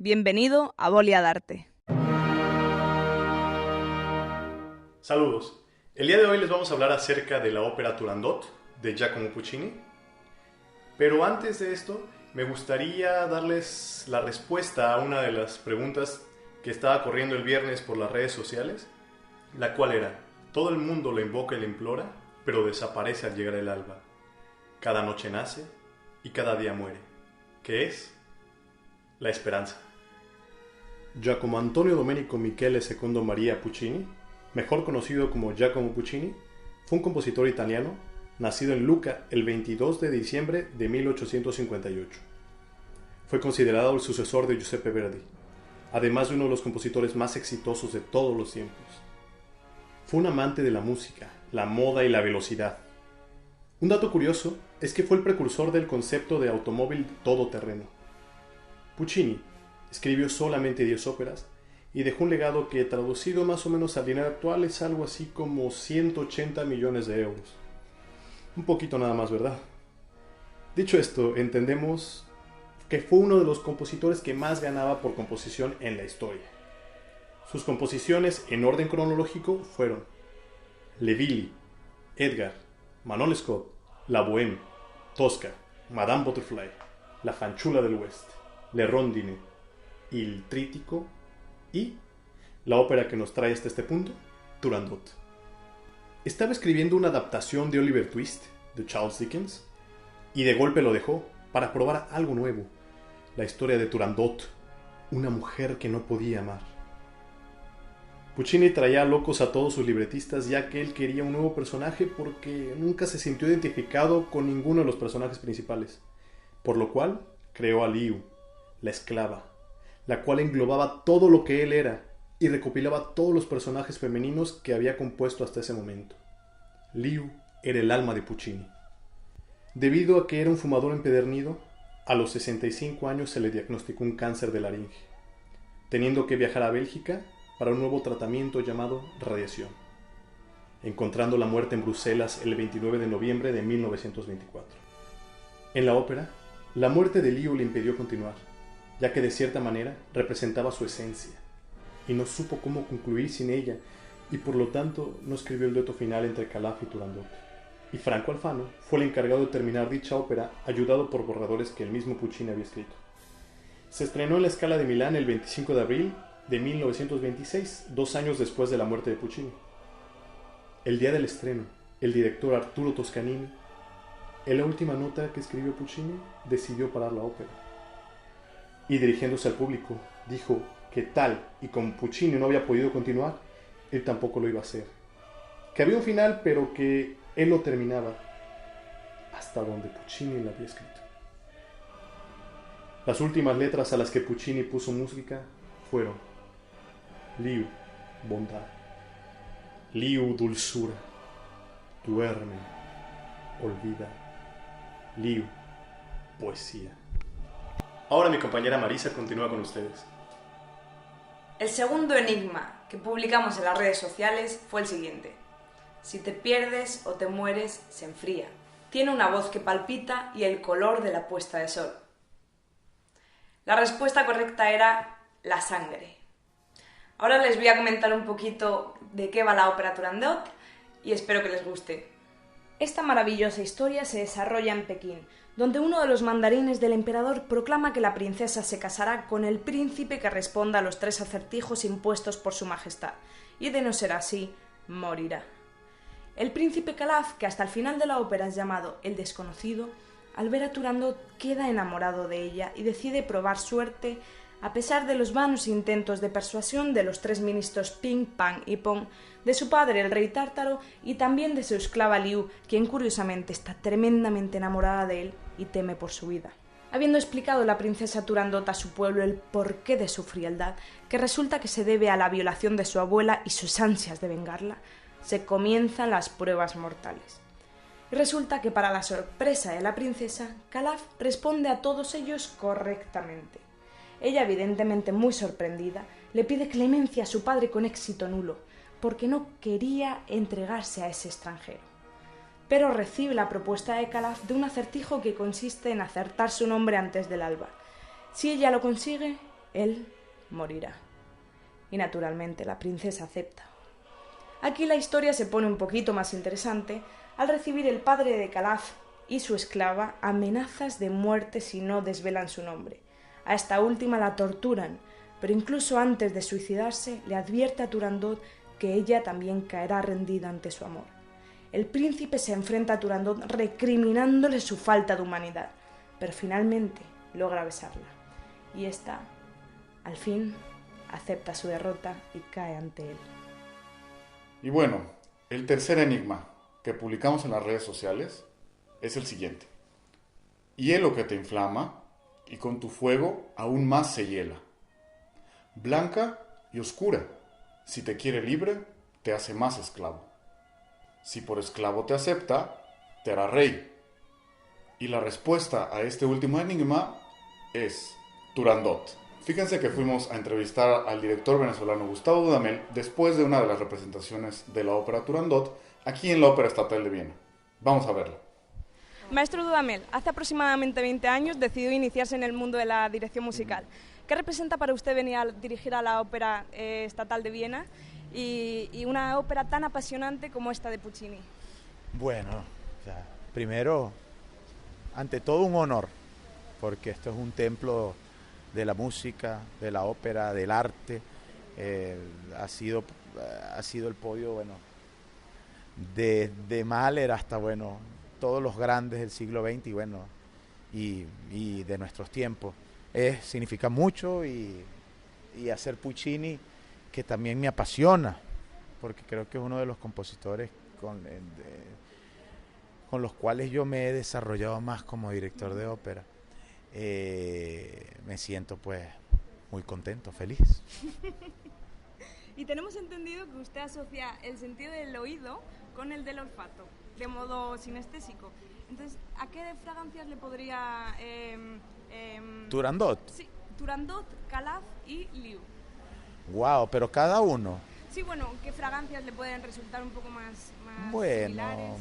Bienvenido a Volia d'Arte. Saludos. El día de hoy les vamos a hablar acerca de la ópera Turandot de Giacomo Puccini. Pero antes de esto, me gustaría darles la respuesta a una de las preguntas que estaba corriendo el viernes por las redes sociales, la cual era: todo el mundo lo invoca y lo implora, pero desaparece al llegar el alba. Cada noche nace y cada día muere. ¿Qué es? La esperanza. Giacomo Antonio Domenico Michele II Maria Puccini, mejor conocido como Giacomo Puccini, fue un compositor italiano nacido en Lucca el 22 de diciembre de 1858. Fue considerado el sucesor de Giuseppe Verdi, además de uno de los compositores más exitosos de todos los tiempos. Fue un amante de la música, la moda y la velocidad. Un dato curioso es que fue el precursor del concepto de automóvil todoterreno. Puccini escribió solamente 10 óperas y dejó un legado que, traducido más o menos al dinero actual, es algo así como 180 millones de euros. Un poquito nada más, ¿verdad? Dicho esto, entendemos que fue uno de los compositores que más ganaba por composición en la historia. Sus composiciones en orden cronológico fueron Le Villi, Edgar, Manon Lescaut, La Bohème, Tosca, Madame Butterfly, La fanciulla del West, Le Rondine, Il Trítico y la ópera que nos trae hasta este punto, Turandot. Estaba escribiendo una adaptación de Oliver Twist, de Charles Dickens, y de golpe lo dejó para probar algo nuevo, la historia de Turandot, una mujer que no podía amar. Puccini traía locos a todos sus libretistas, ya que él quería un nuevo personaje porque nunca se sintió identificado con ninguno de los personajes principales, por lo cual creó a Liu, la esclava, la cual englobaba todo lo que él era y recopilaba todos los personajes femeninos que había compuesto hasta ese momento. Liu era el alma de Puccini. Debido a que era un fumador empedernido, a los 65 años se le diagnosticó un cáncer de laringe, teniendo que viajar a Bélgica para un nuevo tratamiento llamado radiación, encontrando la muerte en Bruselas el 29 de noviembre de 1924. En la ópera, la muerte de Liu le impidió continuar, ya que de cierta manera representaba su esencia, y no supo cómo concluir sin ella, y por lo tanto no escribió el dueto final entre Calaf y Turandot. Y Franco Alfano fue el encargado de terminar dicha ópera, ayudado por borradores que el mismo Puccini había escrito. Se estrenó en la Scala de Milán el 25 de abril de 1926, 2 años después de la muerte de Puccini. El día del estreno, el director Arturo Toscanini, en la última nota que escribió Puccini, decidió parar la ópera. Y dirigiéndose al público, dijo que tal y como Puccini no había podido continuar, él tampoco lo iba a hacer. Que había un final, pero que él lo terminaba hasta donde Puccini lo había escrito. Las últimas letras a las que Puccini puso música fueron: Liu, bondad; Liu, dulzura; duerme, olvida; Liu, poesía. Ahora mi compañera Marisa continúa con ustedes. El segundo enigma que publicamos en las redes sociales fue el siguiente: si te pierdes o te mueres, se enfría. Tiene una voz que palpita y el color de la puesta de sol. La respuesta correcta era la sangre. Ahora les voy a comentar un poquito de qué va la ópera Turandot y espero que les guste. Esta maravillosa historia se desarrolla en Pekín, donde uno de los mandarines del emperador proclama que la princesa se casará con el príncipe que responda a los 3 acertijos impuestos por su majestad, y de no ser así, morirá. El príncipe Calaf, que hasta el final de la ópera es llamado el desconocido, al ver a Turandot queda enamorado de ella y decide probar suerte a pesar de los vanos intentos de persuasión de los 3 ministros Ping, Pang y Pong, de su padre el rey tártaro y también de su esclava Liu, quien curiosamente está tremendamente enamorada de él y teme por su vida. Habiendo explicado la princesa Turandot a su pueblo el porqué de su frialdad, que resulta que se debe a la violación de su abuela y sus ansias de vengarla, se comienzan las pruebas mortales. Y resulta que, para la sorpresa de la princesa, Calaf responde a todos ellos correctamente. Ella, evidentemente muy sorprendida, le pide clemencia a su padre con éxito nulo, porque no quería entregarse a ese extranjero. Pero recibe la propuesta de Calaf de un acertijo que consiste en acertar su nombre antes del alba. Si ella lo consigue, él morirá. Y naturalmente la princesa acepta. Aquí la historia se pone un poquito más interesante al recibir el padre de Calaf y su esclava amenazas de muerte si no desvelan su nombre. A esta última la torturan, pero incluso antes de suicidarse le advierte a Turandot que ella también caerá rendida ante su amor. El príncipe se enfrenta a Turandot recriminándole su falta de humanidad, pero finalmente logra besarla. Y ésta, al fin, acepta su derrota y cae ante él. Y bueno, el tercer enigma que publicamos en las redes sociales es el siguiente. Hielo que te inflama y con tu fuego aún más se hiela. Blanca y oscura, si te quiere libre, te hace más esclavo. Si por esclavo te acepta, te hará rey. Y la respuesta a este último enigma es Turandot. Fíjense que fuimos a entrevistar al director venezolano Gustavo Dudamel después de una de las representaciones de la ópera Turandot aquí en la Ópera Estatal de Viena. Vamos a verlo. Maestro Dudamel, hace aproximadamente 20 años decidió iniciarse en el mundo de la dirección musical. ¿Qué representa para usted venir a dirigir a la Ópera Estatal de Viena y una ópera tan apasionante como esta de Puccini? Bueno, o sea, primero, ante todo un honor, porque esto es un templo de la música, de la ópera, del arte. Ha sido el podio, bueno, de Mahler hasta, bueno, todos los grandes del siglo XX y, bueno, y de nuestros tiempos. Significa mucho y hacer Puccini, que también me apasiona, porque creo que es uno de los compositores con los cuales yo me he desarrollado más como director de ópera. Me siento pues muy contento, feliz. Y tenemos entendido que usted asocia el sentido del oído con el del olfato, de modo sinestésico. Entonces, ¿a qué fragancias le podría... Turandot? Sí, Turandot, Calaf y Liu. Wow, pero cada uno. Sí, bueno, ¿qué fragancias le pueden resultar un poco más Bueno, similares?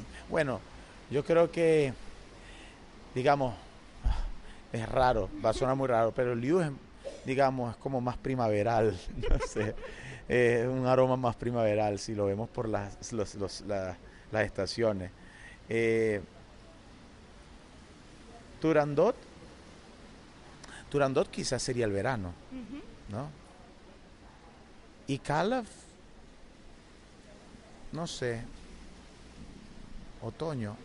Yo creo que, digamos, es raro, va a sonar muy raro, pero el Liu es, digamos, es como más primaveral, no sé, es un aroma más primaveral si lo vemos por las estaciones. Turandot quizás sería el verano, ¿no? Y Calaf, no sé, otoño.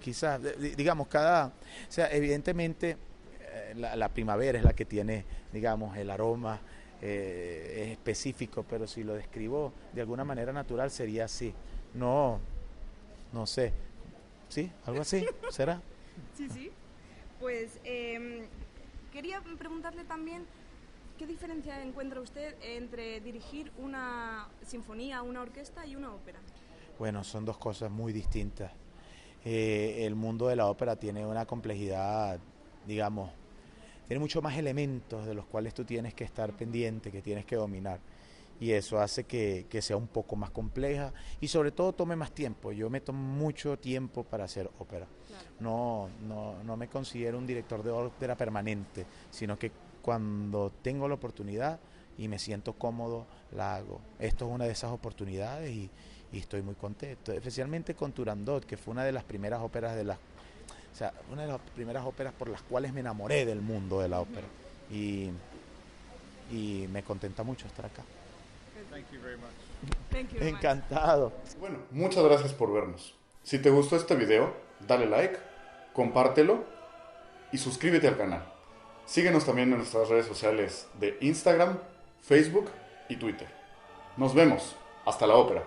Quizás, digamos, o sea, evidentemente la primavera es la que tiene, digamos, el aroma es específico, pero si lo describo de alguna manera natural sería así. No sé, ¿sí? ¿Algo así? ¿Será? Sí. Pues quería preguntarle también qué diferencia encuentra usted entre dirigir una sinfonía, una orquesta y una ópera. Bueno, son dos cosas muy distintas. El mundo de la ópera tiene una complejidad, digamos, tiene mucho más elementos de los cuales tú tienes que estar pendiente, que tienes que dominar. Y eso hace que sea un poco más compleja y sobre todo tome más tiempo. Yo me tomo mucho tiempo para hacer ópera. Claro. No me considero un director de ópera permanente, sino que cuando tengo la oportunidad y me siento cómodo, la hago. Esto es una de esas oportunidades y estoy muy contento, especialmente con Turandot, que fue una de las primeras óperas una de las primeras óperas por las cuales me enamoré del mundo de la ópera y me contenta mucho estar acá. Thank you very much. Encantado. Bueno, muchas gracias por vernos. Si te gustó este video, dale like, compártelo y suscríbete al canal. Síguenos también en nuestras redes sociales de Instagram, Facebook y Twitter. Nos vemos. Hasta la ópera.